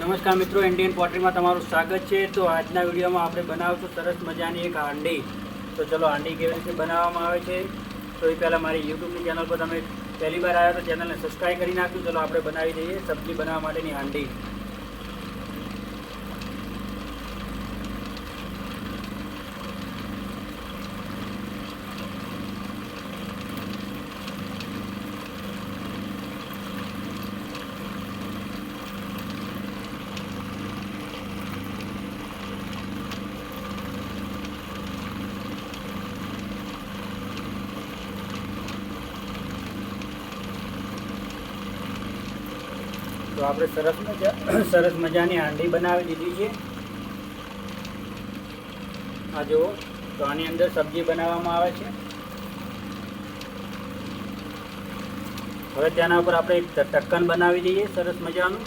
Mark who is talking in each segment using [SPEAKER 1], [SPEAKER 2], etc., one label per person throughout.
[SPEAKER 1] નમસ્કાર મિત્રો, ઇન્ડિયન પોટરીમાં તમારું સ્વાગત છે। તો આજના વિડીયોમાં આપણે બનાવશું સરસ મજાની એક હાંડી। તો ચલો હાંડી કેવી રીતે બનાવવામાં આવે છે તો એ પહેલાં મારી યુટ્યુબની ચેનલ પર તમે પહેલી વાર આવ્યા તો ચેનલને સબસ્ક્રાઈબ કરી નાખજો। ચલો આપણે બનાવી દઈએ સબ્જી બનાવવા માટેની હાંડી। તો આપણે સરસ મજાની હાંડી બનાવી દીધી છે। આ જુઓ, તો આની અંદર સબ્જી બનાવવામાં આવે છે। હવે તેના ઉપર આપણે એક ઢક્કન બનાવી દઈએ સરસ મજાનું।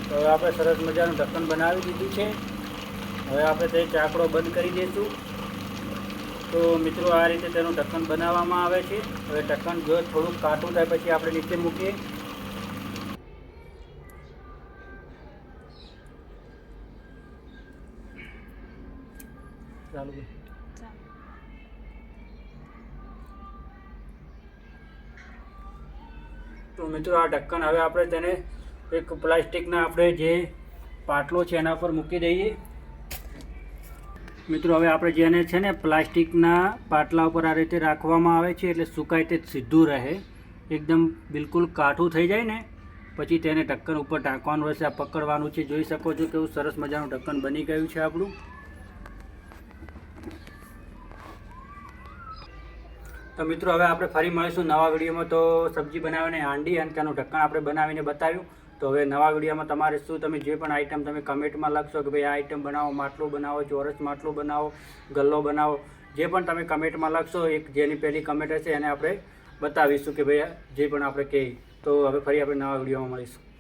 [SPEAKER 1] તો હવે આપણે સરસ મજાનું ઢક્કન બનાવી દીધું છે। હવે આપણે તે ચાકડો બંધ કરી દઈશું। તો મિત્રો, આ રીતે તેનું ઢક્કન બનાવવામાં આવે છે। હવે ઢક્કન જો થોડુંક કાટું થાય પછી આપણે નીચે મૂકીએ। ચાલુ તો મિત્રો, આ ઢક્કન હવે આપણે તેને એક પ્લાસ્ટિકના આપણે જે પાટલો છે એના પર મૂકી દઈએ। મિત્રો, હવે આપણે જેને છે ને પ્લાસ્ટિકના પાટલા ઉપર આ રીતે રાખવામાં આવે છે એટલે સુકાય તે સીધું રહે, એકદમ બિલકુલ કાઠું થઈ જાય ને પછી તેને ઢક્કન ઉપર ઢાંકવાનું રહેશે। આ પકડવાનું છે, જોઈ શકો છો કેવું સરસ મજાનું ઢક્કન બની ગયું છે આપણું। તો મિત્રો, હવે આપણે ફરી મળીશું નવા વિડીયોમાં। તો સબ્જી બનાવીને હાંડી અને તેનું ઢક્કન આપણે બનાવીને બતાવ્યું। તો હવે નવા વિડીયોમાં તમારે શું, તમે જે પણ આઈટમ તમે કમેન્ટમાં લખશો કે ભાઈ આ આઈટમ બનાવો, માટલું બનાવો, ચોરસ માટલું બનાવો, ગલ્લો બનાવો, જે પણ તમે કમેન્ટમાં લખશો, એક જેની પહેલી કમેન્ટ હશે એને આપણે બતાવીશું કે ભાઈ જે પણ આપણે કહીએ। તો હવે ફરી આપણે નવા વિડીયોમાં મળીશું।